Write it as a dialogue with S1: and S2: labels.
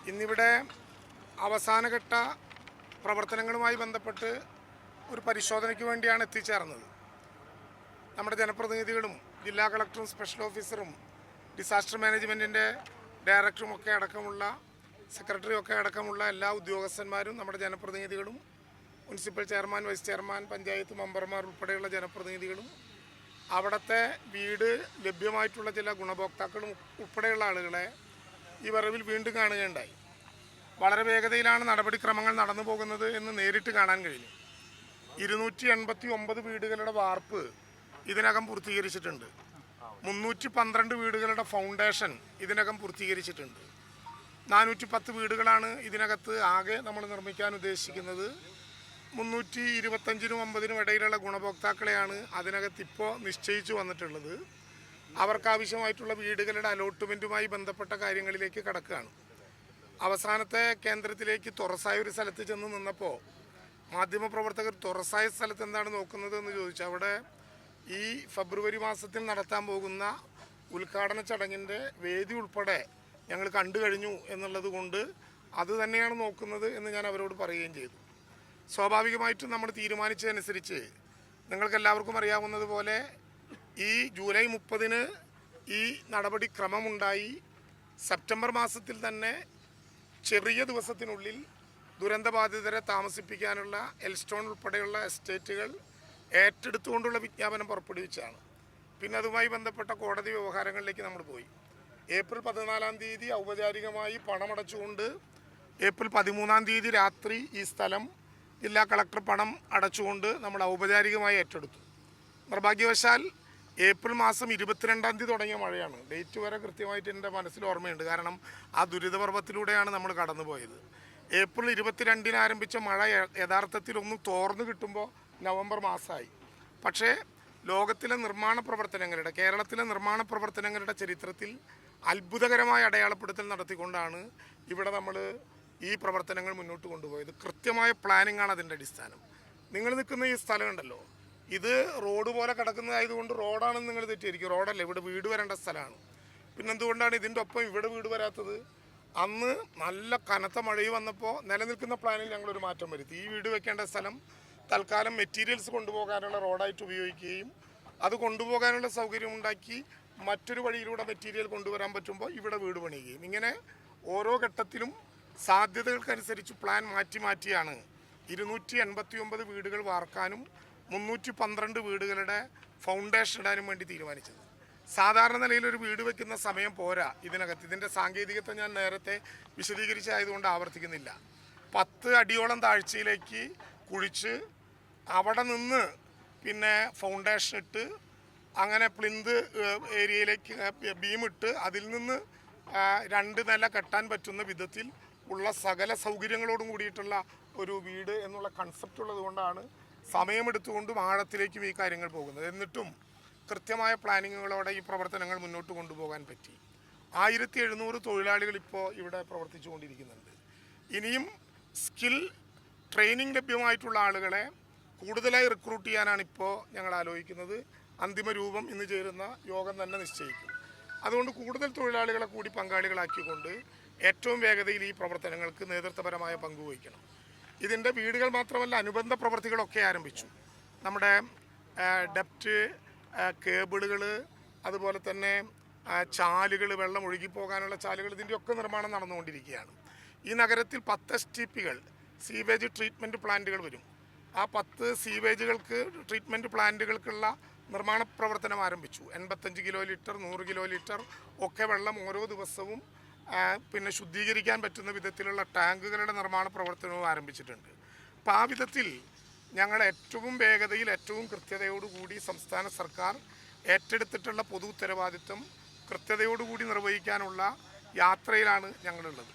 S1: ഇന്നിവിടെ അവസാനഘട്ട പ്രവർത്തനങ്ങളുമായി ബന്ധപ്പെട്ട് ഒരു പരിശോധനയ്ക്ക് വേണ്ടിയാണ് എത്തിച്ചേർന്നത്. നമ്മുടെ ജനപ്രതിനിധികളും ജില്ലാ കളക്ടറും സ്പെഷ്യൽ ഓഫീസറും ഡിസാസ്റ്റർ മാനേജ്മെൻറ്റിൻ്റെ ഡയറക്ടറും ഒക്കെ അടക്കമുള്ള സെക്രട്ടറിയും ഒക്കെ അടക്കമുള്ള എല്ലാ ഉദ്യോഗസ്ഥന്മാരും നമ്മുടെ ജനപ്രതിനിധികളും municipal chairman, vice chairman, panchayat മെമ്പർമാർ ഉൾപ്പെടെയുള്ള ജനപ്രതിനിധികളും അവിടുത്തെ വീട് ലഭ്യമായിട്ടുള്ള ചില ഗുണഭോക്താക്കളും ഉൾപ്പെടെയുള്ള ആളുകളെ ഈ വരവിൽ വീണ്ടും കാണുകയുണ്ടായി. വളരെ വേഗതയിലാണ് നടപടിക്രമങ്ങൾ നടന്നു പോകുന്നത് എന്ന് നേരിട്ട് കാണാൻ കഴിഞ്ഞു. 289 വീടുകളുടെ വാർപ്പ് ഇതിനകം പൂർത്തീകരിച്ചിട്ടുണ്ട്. 312 വീടുകളുടെ ഫൗണ്ടേഷൻ ഇതിനകം പൂർത്തീകരിച്ചിട്ടുണ്ട്. 410 വീടുകളാണ് ഇതിനകത്ത് ആകെ നമ്മൾ നിർമ്മിക്കാൻ ഉദ്ദേശിക്കുന്നത്. 325-നും 50-നും ഇടയിലുള്ള ഗുണഭോക്താക്കളെയാണ് അതിനകത്ത് ഇപ്പോൾ നിശ്ചയിച്ചു വന്നിട്ടുള്ളത്. അവർക്കാവശ്യമായിട്ടുള്ള വീടുകളുടെ അലോട്ട്മെൻറ്റുമായി ബന്ധപ്പെട്ട കാര്യങ്ങളിലേക്ക് കടക്കുകയാണ്. അവസാനത്തെ കേന്ദ്രത്തിലേക്ക് തുറസായ ഒരു സ്ഥലത്ത് ചെന്ന് നിന്നപ്പോൾ മാധ്യമപ്രവർത്തകർ തുറസായ സ്ഥലത്ത് എന്താണ് നോക്കുന്നത് എന്ന് ചോദിച്ചു. അവിടെ ഈ ഫെബ്രുവരി മാസത്തിൽ നടത്താൻ പോകുന്ന ഉദ്ഘാടന ചടങ്ങിൻ്റെ വേദി ഉൾപ്പെടെ ഞങ്ങൾ കണ്ടു കഴിഞ്ഞു എന്നുള്ളത് കൊണ്ട് അത് തന്നെയാണ് നോക്കുന്നത് എന്ന് ഞാൻ അവരോട് പറയുകയും ചെയ്തു. സ്വാഭാവികമായിട്ടും നമ്മൾ തീരുമാനിച്ചതനുസരിച്ച് നിങ്ങൾക്കെല്ലാവർക്കും അറിയാവുന്നതുപോലെ ഈ ജൂലൈ 30-ന് ഈ നടപടിക്രമമുണ്ടായി. സെപ്റ്റംബർ മാസത്തിൽ തന്നെ ചെറിയ ദിവസത്തിനുള്ളിൽ ദുരന്തബാധിതരെ താമസിപ്പിക്കാനുള്ള എൽസ്റ്റോൺ ഉൾപ്പെടെയുള്ള എസ്റ്റേറ്റുകൾ ഏറ്റെടുത്തുകൊണ്ടുള്ള വിജ്ഞാപനം പുറപ്പെടുവിച്ചാണ്. പിന്നെ അതുമായി ബന്ധപ്പെട്ട കോടതി വ്യവഹാരങ്ങളിലേക്ക് നമ്മൾ പോയി. ഏപ്രിൽ 14-ാം തീയതി ഔപചാരികമായി പണമടച്ചുകൊണ്ട് ഏപ്രിൽ 13-ാം തീയതി രാത്രി ഈ സ്ഥലം ജില്ലാ കളക്ടർ പണം അടച്ചുകൊണ്ട് നമ്മൾ ഔപചാരികമായി ഏറ്റെടുത്തു. നിർഭാഗ്യവശാൽ ഏപ്രിൽ മാസം 22-ാം തീയതി തുടങ്ങിയ മഴയാണ്. ഡേറ്റ് വരെ കൃത്യമായിട്ട് എൻ്റെ മനസ്സിൽ ഓർമ്മയുണ്ട്. കാരണം ആ ദുരിതപർവ്വത്തിലൂടെയാണ് നമ്മൾ കടന്നുപോയത്. ഏപ്രിൽ 22-ന് ആരംഭിച്ച മഴ യഥാർത്ഥത്തിൽ ഒന്ന് തോർന്നു കിട്ടുമ്പോൾ നവംബർ മാസമായി. പക്ഷേ ലോകത്തിലെ നിർമ്മാണ പ്രവർത്തനങ്ങളുടെ, കേരളത്തിലെ നിർമ്മാണ പ്രവർത്തനങ്ങളുടെ ചരിത്രത്തിൽ അത്ഭുതകരമായ അടയാളപ്പെടുത്തൽ നടത്തിക്കൊണ്ടാണ് ഇവിടെ നമ്മൾ ഈ പ്രവർത്തനങ്ങൾ മുന്നോട്ട് കൊണ്ടുപോയത്. കൃത്യമായ പ്ലാനിംഗ് ആണ് അതിൻ്റെ അടിസ്ഥാനം. നിങ്ങൾ നിൽക്കുന്ന ഈ സ്ഥലം ഉണ്ടല്ലോ, ഇത് റോഡ് പോലെ കിടക്കുന്നതായതുകൊണ്ട് റോഡാണെന്ന് നിങ്ങൾ തെറ്റിയിരിക്കും. റോഡല്ല, ഇവിടെ വീട് വരേണ്ട സ്ഥലമാണ്. പിന്നെന്തുകൊണ്ടാണ് ഇതിൻ്റെ ഒപ്പം ഇവിടെ വീട് വരാത്തത്? അന്ന് നല്ല കനത്ത മഴയും വന്നപ്പോൾ നിലനിൽക്കുന്ന പ്ലാനിൽ ഞങ്ങളൊരു മാറ്റം വരുത്തി. ഈ വീട് വെക്കേണ്ട സ്ഥലം തൽക്കാലം മെറ്റീരിയൽസ് കൊണ്ടുപോകാനുള്ള റോഡായിട്ട് ഉപയോഗിക്കുകയും അത് കൊണ്ടുപോകാനുള്ള സൗകര്യം ഉണ്ടാക്കി മറ്റൊരു വഴിയിലൂടെ മെറ്റീരിയൽ കൊണ്ടുവരാൻ പറ്റുമ്പോൾ ഇവിടെ വീട് പണിയുകയും, ഇങ്ങനെ ഓരോ ഘട്ടത്തിലും സാധ്യതകൾക്കനുസരിച്ച് പ്ലാൻ മാറ്റിയാണ് 289 വീടുകൾ വാർക്കാനും 312 വീടുകളുടെ ഫൗണ്ടേഷൻ ഇടാനും വേണ്ടി തീരുമാനിച്ചത്. സാധാരണ നിലയിൽ ഒരു വീട് വയ്ക്കുന്ന സമയം പോരാ ഇതിനകത്ത്. ഇതിൻ്റെ സാങ്കേതികത്വം ഞാൻ നേരത്തെ വിശദീകരിച്ചായതുകൊണ്ട് ആവർത്തിക്കുന്നില്ല. 10 അടിയോളം താഴ്ചയിലേക്ക് കുഴിച്ച് അവിടെ നിന്ന് പിന്നെ ഫൗണ്ടേഷൻ ഇട്ട് അങ്ങനെ പ്ലിന്ത് ഏരിയയിലേക്ക് ബീമിട്ട് അതിൽ നിന്ന് 2 നില കെട്ടാൻ പറ്റുന്ന വിധത്തിൽ ഉള്ള സകല സൗകര്യങ്ങളോടും കൂടിയിട്ടുള്ള ഒരു വീട് എന്നുള്ള കൺസെപ്റ്റ് ഉള്ളത് കൊണ്ടാണ് സമയമെടുത്തുകൊണ്ടും ആഴത്തിലേക്കും ഈ കാര്യങ്ങൾ പോകുന്നത്. എന്നിട്ടും കൃത്യമായ പ്ലാനിങ്ങുകളോടെ ഈ പ്രവർത്തനങ്ങൾ മുന്നോട്ട് കൊണ്ടുപോകാൻ പറ്റി. 1700 തൊഴിലാളികൾ ഇപ്പോൾ ഇവിടെ പ്രവർത്തിച്ചു കൊണ്ടിരിക്കുന്നുണ്ട്. ഇനിയും സ്കിൽ ട്രെയിനിങ് ലഭ്യമായിട്ടുള്ള ആളുകളെ കൂടുതലായി റിക്രൂട്ട് ചെയ്യാനാണ് ഇപ്പോൾ ഞങ്ങൾ ആലോചിക്കുന്നത്. അന്തിമ രൂപം ഇന്ന് ചേരുന്ന യോഗം തന്നെ നിശ്ചയിക്കും. അതുകൊണ്ട് കൂടുതൽ തൊഴിലാളികളെ കൂടി പങ്കാളികളാക്കിക്കൊണ്ട് ഏറ്റവും വേഗതയിൽ ഈ പ്രവർത്തനങ്ങൾക്ക് നേതൃത്വപരമായ പങ്കുവഹിക്കണം. ഇതിൻ്റെ വീടുകൾ മാത്രമല്ല, അനുബന്ധ പ്രവൃത്തികളൊക്കെ ആരംഭിച്ചു. നമ്മുടെ ഡെപ്റ്റ് കേബിളുകൾ, അതുപോലെ തന്നെ ചാലുകൾ, വെള്ളം ഒഴുകിപ്പോകാനുള്ള ചാലുകൾ, ഇതിൻ്റെയൊക്കെ നിർമ്മാണം നടന്നുകൊണ്ടിരിക്കുകയാണ്. ഈ നഗരത്തിൽ 10 STPകൾ, സീവേജ് ട്രീറ്റ്മെൻറ്റ് പ്ലാന്റുകൾ വരും. ആ 10 സീവേജുകൾക്ക് ട്രീറ്റ്മെൻറ്റ് പ്ലാന്റുകൾക്കുള്ള നിർമ്മാണ പ്രവർത്തനം ആരംഭിച്ചു. 85 കിലോ ലിറ്റർ, 100 കിലോ ലിറ്റർ ഒക്കെ വെള്ളം ഓരോ ദിവസവും പിന്നെ ശുദ്ധീകരിക്കാൻ പറ്റുന്ന വിധത്തിലുള്ള ടാങ്കുകളുടെ നിർമ്മാണ പ്രവർത്തനവും ആരംഭിച്ചിട്ടുണ്ട്. അപ്പോൾ ആ വിധത്തിൽ ഞങ്ങൾ ഏറ്റവും വേഗതയിൽ, ഏറ്റവും കൃത്യതയോടുകൂടി സംസ്ഥാന സർക്കാർ ഏറ്റെടുത്തിട്ടുള്ള പൊതു ഉത്തരവാദിത്വം കൃത്യതയോടുകൂടി നിർവഹിക്കാനുള്ള യാത്രയിലാണ് ഞങ്ങളുള്ളത്.